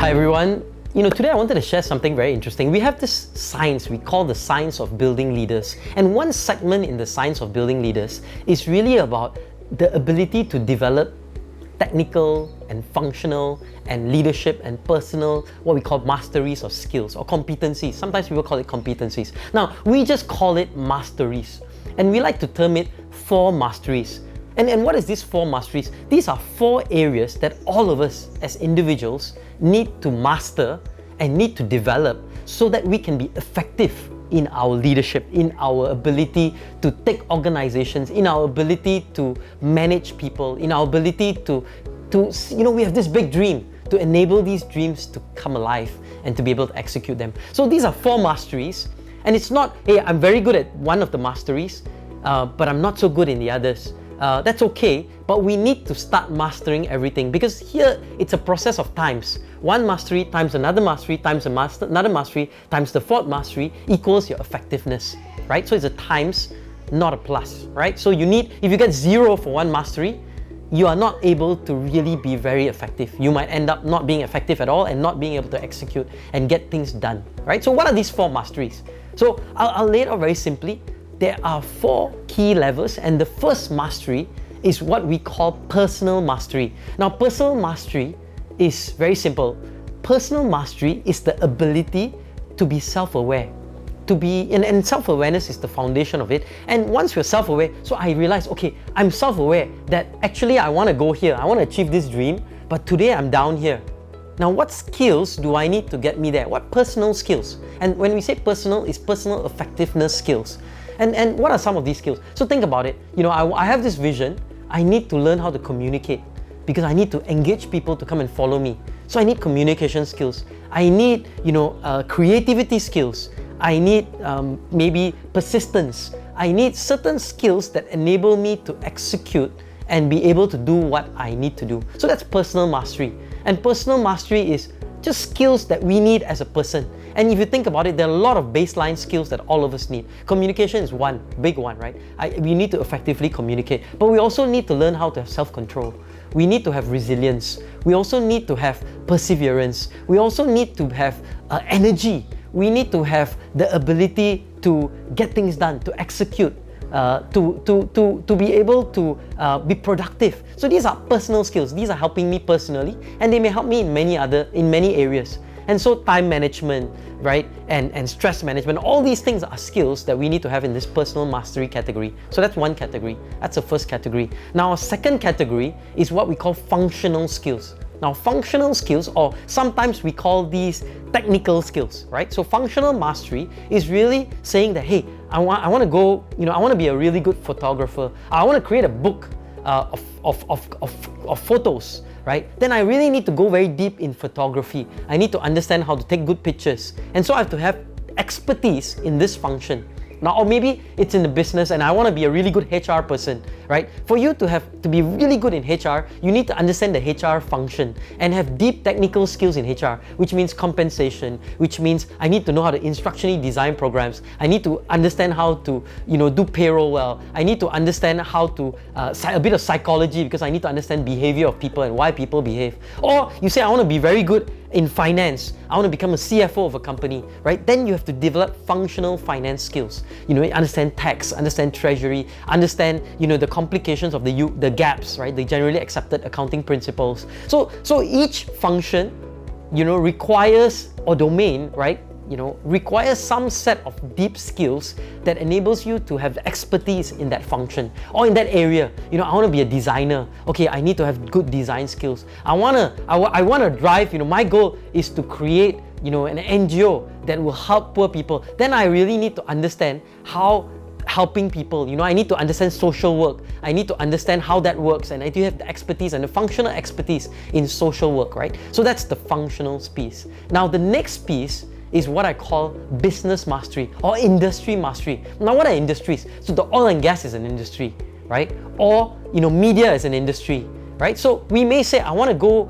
Hi everyone. Today I wanted to share something very interesting. We have this science we call the science of building leaders. And one segment in the science of building leaders is really about the ability to develop technical and functional and leadership and personal, what we call masteries or skills or competencies. Sometimes people call it competencies. Now, we just call it masteries. And we like to term it 4 masteries. And what is these 4 masteries? These are 4 areas that all of us as individuals need to master and need to develop so that we can be effective in our leadership, in our ability to take organizations, in our ability to manage people, in our ability to we have this big dream to enable these dreams to come alive and to be able to execute them. So these are 4 masteries, and it's not, hey, I'm very good at one of the masteries, but I'm not so good in the others. That's okay, but we need to start mastering everything, because here it's a process of times. One mastery times another mastery times another mastery times the 4th mastery equals your effectiveness, right? So it's a times, not a plus, right? So you need, if you get 0 for one mastery, you are not able to really be very effective. You might end up not being effective at all and not being able to execute and get things done, right? So what are these 4 masteries? So I'll lay it out very simply. There are 4 key levels, and the first mastery is what we call personal mastery. Now, personal mastery is very simple. Personal mastery is the ability to be self-aware, and self-awareness is the foundation of it. And once you're self-aware, so I realized, okay, I'm self-aware that actually I want to go here, I want to achieve this dream, but today I'm down here. Now, what skills do I need to get me there? What personal skills? And when we say personal, it's personal effectiveness skills. And what are some of these skills? So think about it. I have this vision. I need to learn how to communicate because I need to engage people to come and follow me. So I need communication skills. I need, creativity skills. I need maybe persistence. I need certain skills that enable me to execute and be able to do what I need to do. So that's personal mastery. And personal mastery is just skills that we need as a person. And if you think about it, there are a lot of baseline skills that all of us need. Communication is one, big one, right? We need to effectively communicate, but we also need to learn how to have self-control. We need to have resilience. We also need to have perseverance. We also need to have energy. We need to have the ability to get things done, to execute, to be able to be productive. So these are personal skills. These are helping me personally, and they may help me in many areas. And so time management, right, and stress management, all these things are skills that we need to have in this personal mastery category. So that's one category. That's the first category. Now, a second category is what we call functional skills. Now, functional skills, or sometimes we call these technical skills, right? So functional mastery is really saying that, hey, I want to go, I want to be a really good photographer. I want to create a book of photos, right? Then I really need to go very deep in photography. I need to understand how to take good pictures. And so I have to have expertise in this function. Now, or maybe it's in the business and I want to be a really good HR person, right? For you to be really good in HR, you need to understand the HR function and have deep technical skills in HR, which means compensation, which means I need to know how to instructionally design programs. I need to understand how to, do payroll well. I need to understand how to, a bit of psychology, because I need to understand behavior of people and why people behave. Or you say, I want to be very good in finance. I want to become a CFO of a company, right? Then you have to develop functional finance skills. Understand tax, understand treasury, understand, the complications of the gaps, right? The generally accepted accounting principles. So each function, requires, or domain, right? Requires some set of deep skills that enables you to have expertise in that function or in that area. I want to be a designer. Okay, I need to have good design skills. I want to drive, my goal is to create, an NGO that will help poor people. Then I really need to understand how helping people, I need to understand social work. I need to understand how that works, and I do have the expertise and the functional expertise in social work, right? So that's the functional piece. Now, the next piece is what I call business mastery or industry mastery. Now, what are industries? So the oil and gas is an industry, right? Or, media is an industry, right? So we may say, I want to go,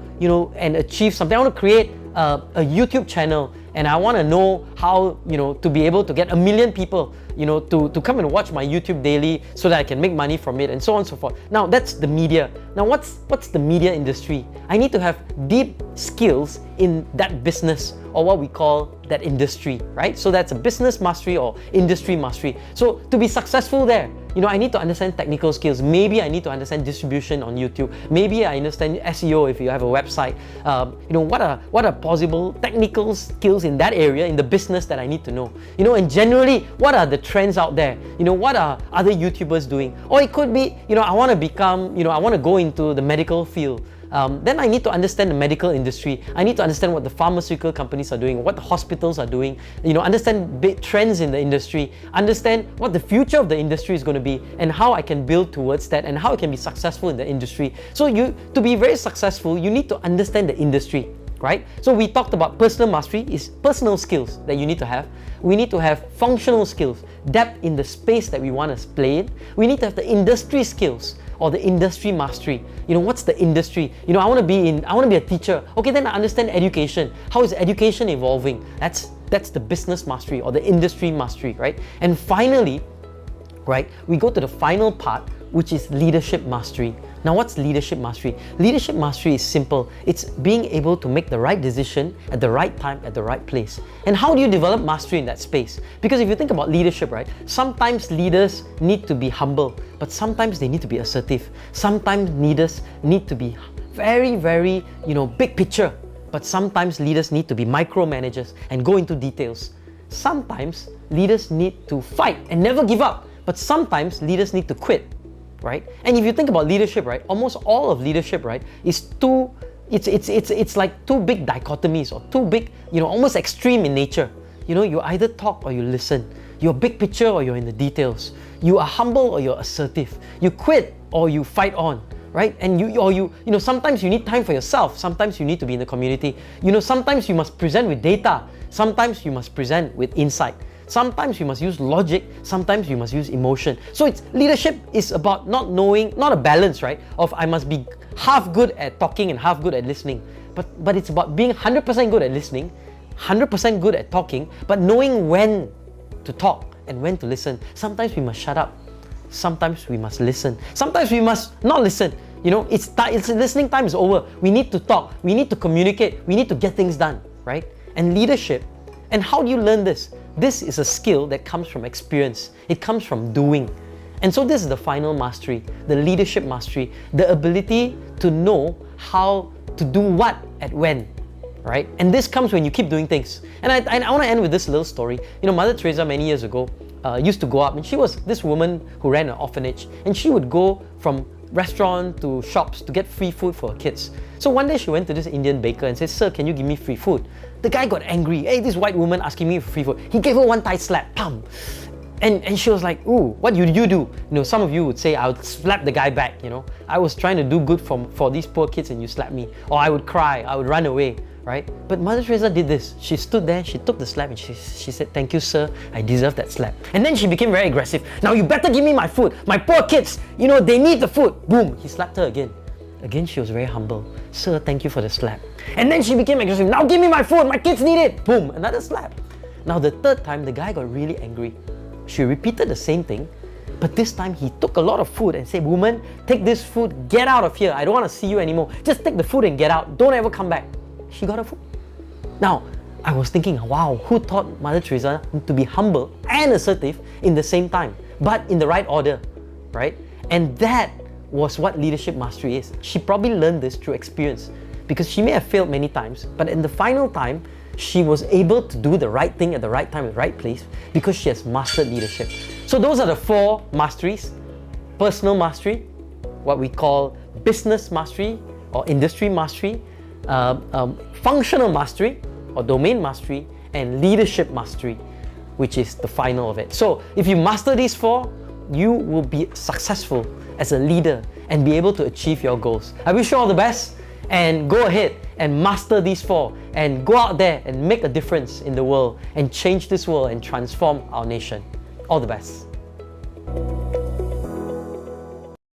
and achieve something. I want to create a YouTube channel and I want to know how, to be able to get 1 million people, to come and watch my YouTube daily so that I can make money from it, and so on and so forth. Now that's the media. Now what's the media industry? I need to have deep skills in that business, or what we call that industry, right? So that's a business mastery or industry mastery. So to be successful there, I need to understand technical skills. Maybe I need to understand distribution on YouTube. Maybe I understand SEO if you have a website. What are possible technical skills in that area, in the business, that I need to know? And generally, what are the trends out there? What are other YouTubers doing? Or it could be, I want to go into the medical field. Then I need to understand the medical industry. I need to understand what the pharmaceutical companies are doing, what the hospitals are doing, understand big trends in the industry, understand what the future of the industry is going to be, and how I can build towards that, and how I can be successful in the industry. So to be very successful, you need to understand the industry, right? So we talked about personal mastery is personal skills that you need to have. We need to have functional skills, depth in the space that we want to play in. We need to have the industry skills, or the industry mastery. What's the industry? I want to be a teacher. Okay, then I understand education. How is education evolving? That's the business mastery or the industry mastery, right? And finally, right, we go to the final part, which is leadership mastery. Now, what's leadership mastery? Leadership mastery is simple. It's being able to make the right decision at the right time, at the right place. And how do you develop mastery in that space? Because if you think about leadership, right, sometimes leaders need to be humble, but sometimes they need to be assertive. Sometimes leaders need to be very, very, big picture, but sometimes leaders need to be micromanagers and go into details. Sometimes leaders need to fight and never give up, but sometimes leaders need to quit. Right? And if you think about leadership, right, almost all of leadership, right, is it's like two big dichotomies, or two big, almost extreme in nature. You either talk or you listen. You're big picture or you're in the details. You are humble or you're assertive. You quit or you fight on, right? And sometimes you need time for yourself. Sometimes you need to be in the community. Sometimes you must present with data. Sometimes you must present with insight. Sometimes you must use logic, sometimes you must use emotion. So leadership is about not a balance, right? Of I must be half good at talking and half good at listening. But it's about being 100% good at listening, 100% good at talking, but knowing when to talk and when to listen. Sometimes we must shut up. Sometimes we must listen. Sometimes we must not listen. It's listening time is over. We need to talk. We need to communicate. We need to get things done, right? And leadership. And how do you learn this? This is a skill that comes from experience. It comes from doing. And so this is the final mastery, the leadership mastery, the ability to know how to do what at when, right? And this comes when you keep doing things. And I want to end with this little story. Mother Teresa many years ago used to go up, and she was this woman who ran an orphanage, and she would go from restaurant to shops to get free food for her kids. So one day she went to this Indian baker and said, "Sir, can you give me free food?" The guy got angry. Hey, this white woman asking me for free food. He gave her one tight slap. Pam! And she was like, "Ooh, what did you do?" Some of you would say, "I would slap the guy back, I was trying to do good for these poor kids and you slapped me." Or I would cry, I would run away, right? But Mother Teresa did this. She stood there, she took the slap and she said, "Thank you, sir, I deserve that slap." And then she became very aggressive. "Now you better give me my food. My poor kids, they need the food." Boom, he slapped her again. Again, she was very humble. "Sir, thank you for the slap." And then she became aggressive. "Now give me my food, my kids need it." Boom, another slap. Now the third time, the guy got really angry. She repeated the same thing, but this time he took a lot of food and said, "Woman, take this food, get out of here. I don't want to see you anymore. Just take the food and get out. Don't ever come back." She got her food. Now, I was thinking, wow, who taught Mother Teresa to be humble and assertive in the same time, but in the right order, right? And that was what leadership mastery is. She probably learned this through experience, because she may have failed many times, but in the final time, she was able to do the right thing at the right time, at the right place, because she has mastered leadership. So those are the 4 masteries. Personal mastery, what we call business mastery or industry mastery, functional mastery or domain mastery, and leadership mastery, which is the final of it. So if you master these 4, you will be successful as a leader and be able to achieve your goals. I wish you all the best, and go ahead and master these 4 and go out there and make a difference in the world and change this world and transform our nation. All the best.